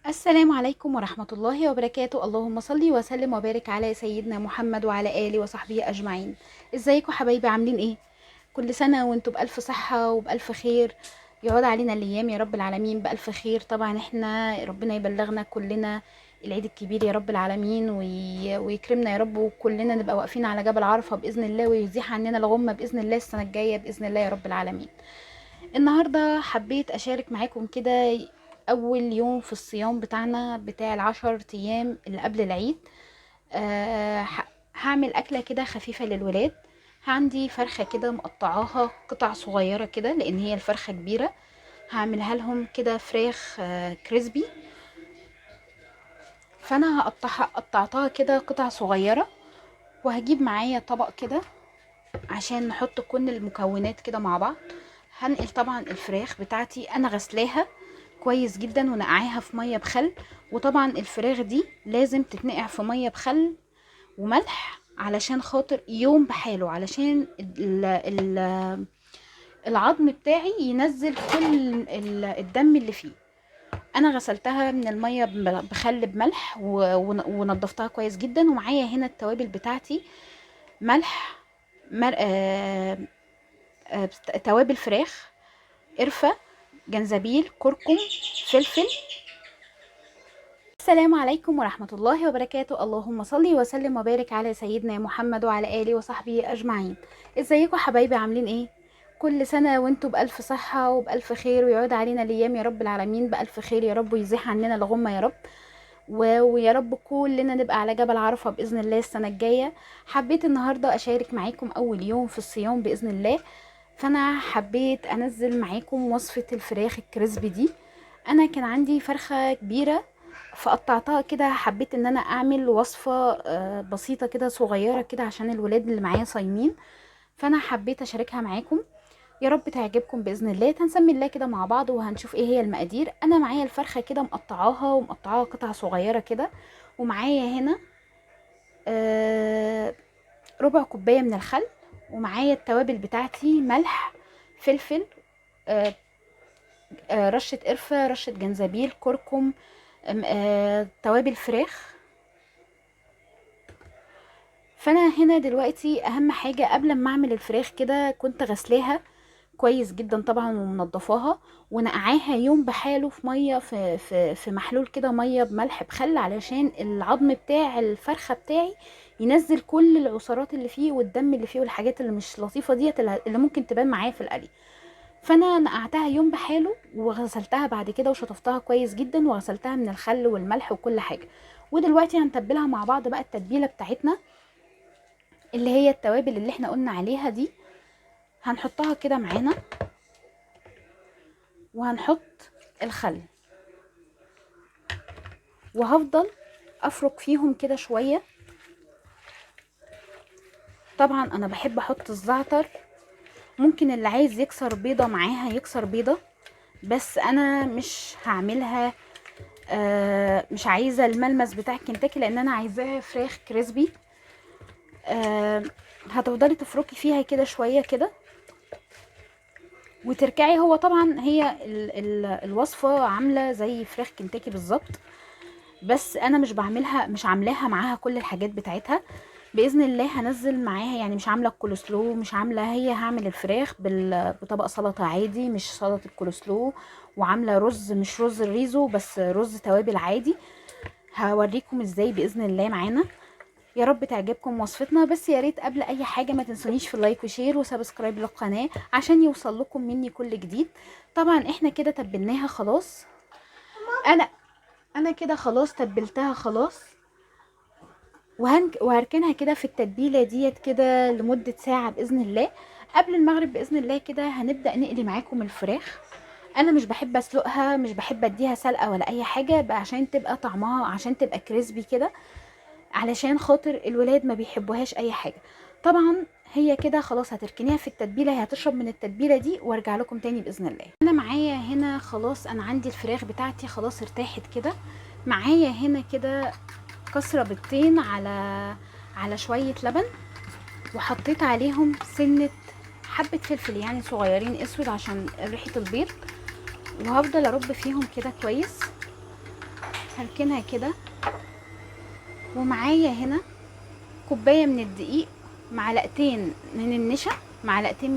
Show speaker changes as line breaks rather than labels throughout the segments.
السلام عليكم ورحمة الله وبركاته. اللهم صل وسلم وبارك على سيدنا محمد وعلى آله وصحبه أجمعين. ازيكم حبايبي؟ عاملين ايه؟ كل سنة وانتم بألف صحة وبألف خير. يعود علينا الأيام يا رب العالمين بألف خير. طبعا احنا ربنا يبلغنا كلنا العيد الكبير يا رب العالمين ويكرمنا يا رب، وكلنا نبقى واقفين على جبل عرفة بإذن الله، ويزيح عننا الغمة بإذن الله السنة الجاية بإذن الله يا رب العالمين. النهاردة حبيت أشارك معاكم كده أول يوم في الصيام بتاعنا بتاع العشر أيام اللي قبل العيد. هعمل أكلة كده خفيفة للولاد. عندي فرخة كده مقطعاها قطع صغيرة كده لأن هي الفرخة كبيرة. هعملها لهم كده فراخ كريسبي. فأنا قطعتها كده قطع صغيرة، وهجيب معايا طبق كده عشان نحط كل المكونات كده مع بعض. هنقل طبعا الفراخ بتاعتي انا غسلاها كويس جدا ونقعاها في ميه بخل. وطبعا الفراخ دي لازم تتنقع في ميه بخل وملح علشان خاطر يوم بحاله، علشان العظم بتاعي ينزل كل الدم اللي فيه. انا غسلتها من الميه بخل بملح ونضفتها كويس جدا. ومعايا هنا التوابل بتاعتي: ملح، توابل فراخ، قرفة، جنزبيل، كركم، فلفل. السلام عليكم ورحمة الله وبركاته. اللهم صل وسلم وبارك على سيدنا محمد وعلى آله وصحبه أجمعين. ازيكم حبايبي؟ عاملين ايه؟ كل سنة وانتم بألف صحة وبألف خير، ويعود علينا الأيام يا رب العالمين بألف خير يا رب، ويزيح عننا الغمة يا رب. ويا رب كلنا نبقى على جبل عرفة بإذن الله السنة الجاية. حبيت النهاردة أشارك معاكم أول يوم في الصيام بإذن الله، فأنا حبيت أنزل معاكم وصفة الفراخ الكريسبي دي. أنا كان عندي فرخة كبيرة فقطعتها كده، حبيت ان انا اعمل وصفة بسيطة كده صغيرة كده عشان الولاد اللي معايا صايمين، فانا حبيت اشاركها معاكم. يا رب تعجبكم باذن الله. هنسمي الله كده مع بعض وهنشوف ايه هي المقادير. انا معايا الفرخه كده مقطعاها قطع صغيره كده، ومعايا هنا ربع كوبايه من الخل، ومعايا التوابل بتاعتي: ملح، فلفل، رشه قرفه، رشه جنزبيل، كركم، توابل فراخ. فانا هنا دلوقتي اهم حاجه قبل ما اعمل الفراخ كده كنت غسلاها كويس جدا طبعا ومنضفاها ونقعاها يوم بحاله في ميه في محلول كده، ميه بملح بخل، علشان العظم بتاع الفرخه بتاعي ينزل كل العصارات اللي فيه والدم اللي فيه والحاجات اللي مش لطيفه ديت اللي ممكن تبان معايا في القلي. فانا نقعتها يوم بحاله وغسلتها بعد كده وشطفتها كويس جدا وغسلتها من الخل والملح وكل حاجه. ودلوقتي هنتبلها مع بعض بقى التتبيله بتاعتنا اللي هي التوابل اللي احنا قلنا عليها دي. هنحطها كده معانا، وهنحط الخل، وهفضل افرك فيهم كده شوية. طبعا انا بحب احط الزعتر، ممكن اللي عايز يكسر بيضة معاها يكسر بيضة، بس انا مش هعملها. مش عايزة الملمس بتاع كنتاكي لان انا عايزاها فراخ كريسبي. هتفضلي تفركي فيها كده شوية كده وتركعي. هو طبعا هي الوصفة عاملة زي فراخ كنتاكي بالظبط، بس انا مش عاملاها معاها كل الحاجات بتاعتها. باذن الله هنزل معاها، يعني مش عامله الكولسلو، مش عامله، هي هعمل الفراخ بطبق سلطه عادي مش سلطه الكولسلو، وعامله رز مش رز الريزو بس رز توابل عادي. هوريكم ازاي باذن الله معانا. يا رب تعجبكم وصفتنا، بس يا ريت قبل اي حاجه ما تنسونيش في اللايك وشير وسبسكرايب للقناه عشان يوصل لكم مني كل جديد. طبعا احنا كده تبلناها خلاص. انا انا كده خلاص تبلتها خلاص، وهركنها كده في التتبيله ديت كده لمده ساعه باذن الله. قبل المغرب باذن الله كده هنبدا نقلي معاكم الفراخ. انا مش بحب اسلقها، مش بحب اديها سلقه ولا اي حاجه بقى عشان تبقى طعمها، عشان تبقى كريسبي كده، علشان خاطر الولاد ما بيحبوهاش اي حاجه. طبعا هي كده خلاص هتركنيها في التتبيله، هي هتشرب من التتبيله دي وارجع لكم تاني باذن الله. انا معايا هنا خلاص، انا عندي الفراخ بتاعتي خلاص ارتاحت كده. معايا هنا كده كسرة بيضتين على شوية لبن، وحطيت عليهم سنة حبة فلفل يعني صغيرين اسود عشان ريحة البيض، وهفضل ارب فيهم كده كويس. هركنها كده. ومعايا هنا كوبايه من الدقيق، معلقتين من النشا، معلقتين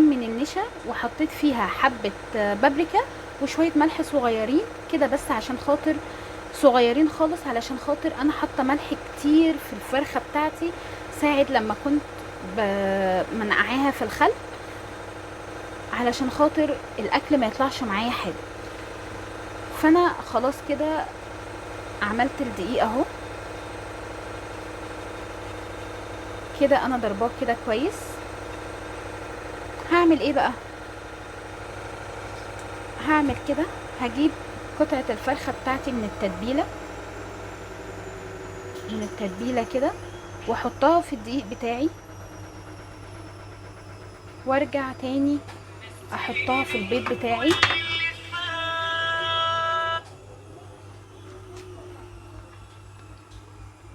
من النشا، وحطيت فيها حبه بابريكا وشويه ملح صغيرين كده، بس عشان خاطر صغيرين خالص، علشان خاطر انا حاطه ملح كتير في الفرخه بتاعتي ساعه لما كنت منقعاها في الخل، علشان خاطر الاكل ما يطلعش معايا حلو. فانا خلاص كده عملت الدقيق اهو كده، انا ضرباه كده كويس. هعمل ايه بقى؟ هعمل كده، هجيب قطعة الفرخة بتاعتي من التتبيلة كده، واحطها في الدقيق بتاعي، وارجع تاني احطها في البيض بتاعي،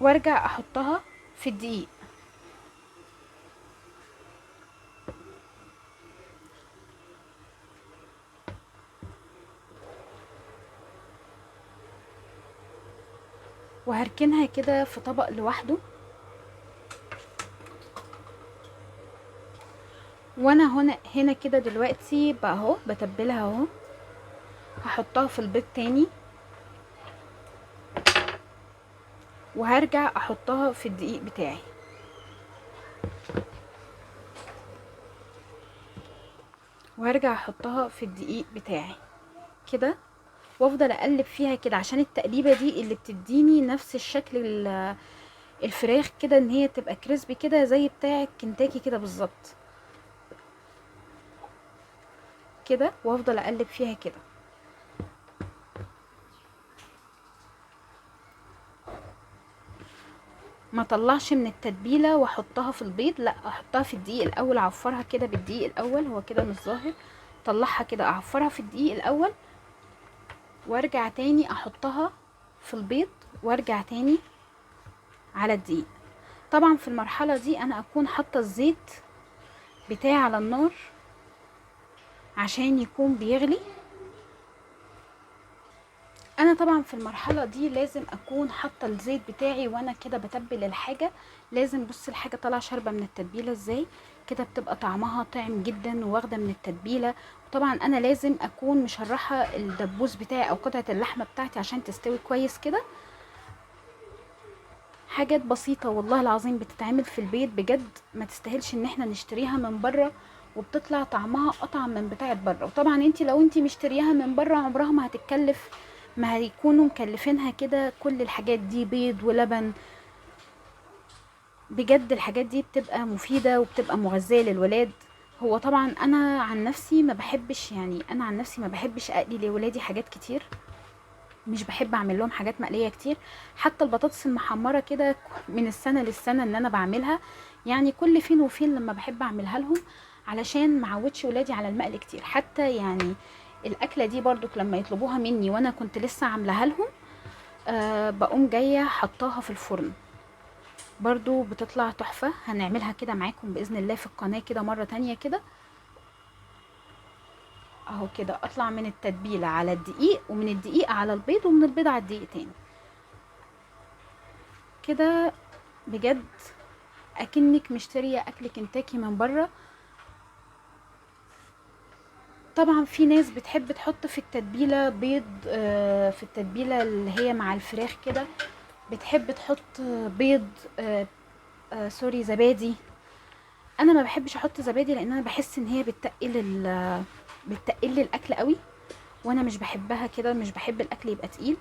وارجع احطها في الدقيق. وهركنها كده في طبق لوحده. وانا هنا كده دلوقتي بقى اهو بتبلها اهو، هحطها في البيض تاني، وهرجع احطها في الدقيق بتاعي، كده، وافضل اقلب فيها كده، عشان التقليبه دي اللي بتديني نفس الشكل الفراخ كده، ان هي تبقى كريسبي كده زي بتاع كنتاكي كده بالظبط كده. وافضل اقلب فيها كده. ما طلعش من التتبيله واحطها في البيض، لا، احطها في الدقيق الاول، اعفرها كده بالدقيق الاول، هو كده مش ظاهر، طلعها كده اعفرها في الدقيق الاول، وارجع تاني احطها في البيض، وارجع تاني على الدقيق. طبعا في المرحله دي انا اكون حاطه الزيت بتاعي على النار عشان يكون بيغلي. انا طبعا في المرحله دي لازم اكون حاطه الزيت بتاعي وانا كده بتبل الحاجه. لازم، بص الحاجه طالعه شاربه من التتبيله ازاي كده، بتبقى طعمها طعم جدا وواخده من التتبيله. وطبعا انا لازم اكون مشرحه الدبوس بتاعي او قطعه اللحمه بتاعتي عشان تستوي كويس كده. حاجات بسيطه والله العظيم بتتعمل في البيت بجد، ما تستاهلش ان احنا نشتريها من بره، وبتطلع طعمها اطعم من بتاعه بره. وطبعا انت لو انت مشتريها من بره عمرها ما هتتكلف، ما هيكونوا مكلفينها كده كل الحاجات دي، بيض ولبن. بجد الحاجات دي بتبقى مفيدة وبتبقى مغذية للولاد. هو طبعا انا عن نفسي ما بحبش اقلي لولادي حاجات كتير، مش بحب اعمل لهم حاجات مقلية كتير. حتى البطاطس المحمرة كده من السنة للسنة ان انا بعملها، يعني كل فين وفين لما بحب اعملها لهم، علشان معودش ولادي على المقل كتير. حتى يعني الاكله دي برضو لما يطلبوها مني وانا كنت لسه عاملاها لهم، بقوم جايه حطاها في الفرن، برضو بتطلع تحفه. هنعملها كده معاكم باذن الله في القناه كده مره تانية كده اهو كده. اطلع من التتبيله على الدقيق، ومن الدقيق على البيض، ومن البيض على الدقيق تاني كده. بجد اكنك مشتريه اكل كنتاكي من بره. طبعا في ناس بتحب تحط في التتبيله بيض، في التتبيله اللي هي مع الفراخ كده بتحب تحط بيض، سوري، زبادي. انا ما بحبش احط زبادي لان انا بحس ان هي بتقل الاكل قوي، وانا مش بحبها كده، مش بحب الاكل يبقى تقيل.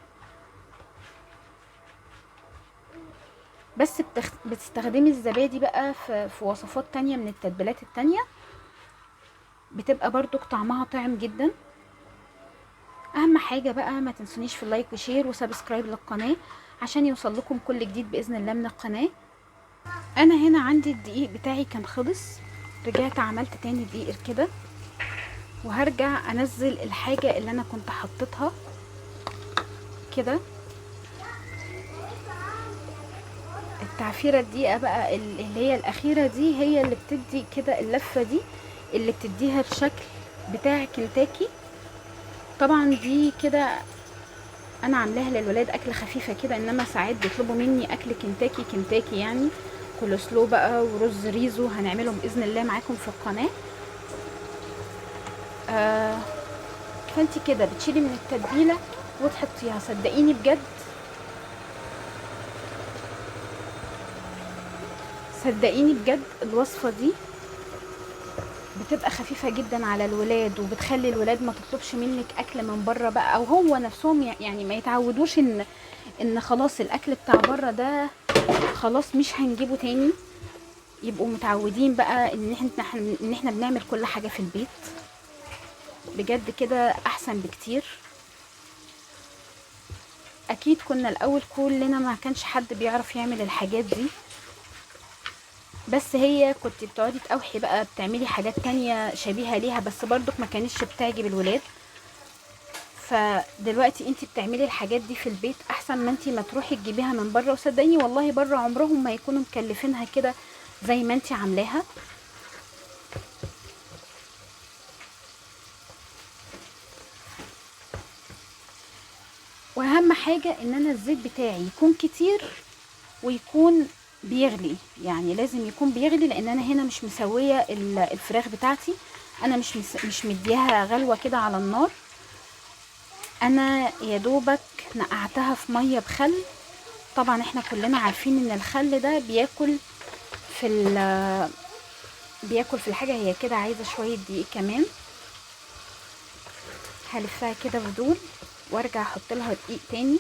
بس بتستخدمي الزبادي بقى في وصفات تانية من التتبيلات التانية، بتبقى برضو طعمها طعم جدا. اهم حاجة بقى ما تنسونيش في اللايك وشير وسبسكرايب للقناة عشان يوصل لكم كل جديد باذن الله من القناة. انا هنا عندي الدقيق بتاعي كان خلص، رجعت عملت تاني دقيق كده، وهرجع انزل الحاجة اللي انا كنت حطيتها كده. التعفيرة الدقيقة بقى اللي هي الاخيرة دي هي اللي بتدي كده اللفة دي، اللي بتديها الشكل بتاع كنتاكي. طبعا دي كده انا عاملاها للولاد اكل خفيفه كده، انما ساعات بيطلبوا مني اكل كنتاكي كنتاكي يعني كول سلو بقى ورز ريزو، هنعملهم باذن الله معاكم في القناه. فانت كده بتشيلي من التتبيله وتحطيها، صدقيني بجد صدقيني بجد الوصفه دي بتبقى خفيفه جدا على الولاد، وبتخلي الولاد ما تطلبش منك اكل من بره بقى، او هو نفسهم يعني ما يتعودوش ان خلاص الاكل بتاع بره ده خلاص مش هنجيبه تاني. يبقوا متعودين بقى ان احنا بنعمل كل حاجه في البيت. بجد كده احسن بكتير. اكيد كنا الاول كلنا ما كانش حد بيعرف يعمل الحاجات دي، بس هي كنت بتقعدي تقوحي بقى بتعملي حاجات تانية شبيهة ليها، بس برضك ما كانتش بتعجب الولاد. فدلوقتي انت بتعملي الحاجات دي في البيت احسن ما انت ما تروحي تجيبيها من بره، وصدقيني والله بره عمرهم ما يكونوا مكلفينها كده زي ما انت عاملاها. واهم حاجة ان انا الزيت بتاعي يكون كتير ويكون بيغلي، يعني لازم يكون بيغلي، لان انا هنا مش مسوية الفراخ بتاعتي، انا مش مديها غلوة كده على النار، انا يا دوبك نقعتها في مية بخل. طبعا احنا كلنا عارفين ان الخل ده في بياكل في الحاجة. هي كده عايزة شوية دقيق كمان، هلفها كده بدول وارجع احط لها دقيق تاني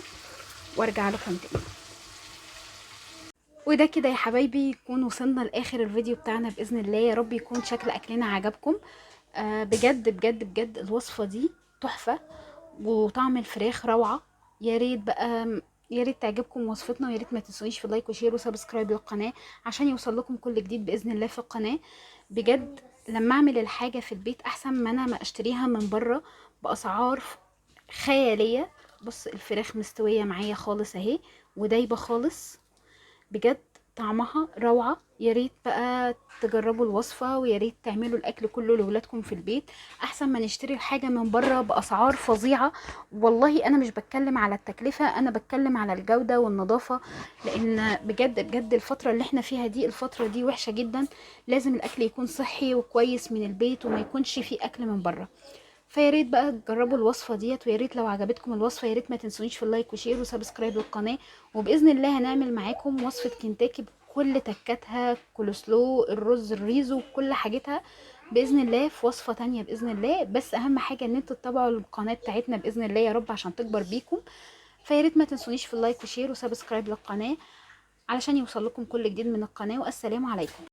وارجع لكم تاني. وده كده يا حبايبي يكون وصلنا لاخر الفيديو بتاعنا باذن الله. يا رب يكون شكل اكلنا عجبكم. بجد بجد بجد الوصفه دي تحفه، وطعم الفراخ روعه. يا ريت بقى يا ريت تعجبكم وصفتنا، ويا ريت ما تنسونيش في لايك وشير وسبسكرايب للقناه عشان يوصل لكم كل جديد باذن الله في القناه. بجد لما اعمل الحاجه في البيت احسن ما انا ما اشتريها من بره باسعار خياليه. بص الفراخ مستويه معايا خالص اهي ودايبه خالص، بجد طعمها روعة. يا ريت بقى تجربوا الوصفة، ويا ريت تعملوا الاكل كله لاولادكم في البيت احسن ما نشتري الحاجة من بره باسعار فظيعة. والله انا مش بتكلم على التكلفة، انا بتكلم على الجودة والنظافة، لان بجد بجد الفترة اللي احنا فيها دي الفترة دي وحشة جدا. لازم الاكل يكون صحي وكويس من البيت وما يكونش فيه اكل من بره. فيا ريت بقى تجربوا الوصفه ديت، ويا ريت لو عجبتكم الوصفه يا ريت ما تنسونيش في اللايك وشير وسبسكرايب للقناه. وباذن الله هنعمل معاكم وصفه كنتاكي بكل تكاتها، كول سلو، الرز، الريزو، كل حاجتها باذن الله في وصفه تانية باذن الله. بس اهم حاجه ان انتوا تتابعوا القناه بتاعتنا باذن الله يا رب عشان تكبر بيكم. فيا ريت ما تنسونيش في اللايك وشير وسبسكرايب للقناه علشان يوصل لكم كل جديد من القناه. والسلام عليكم.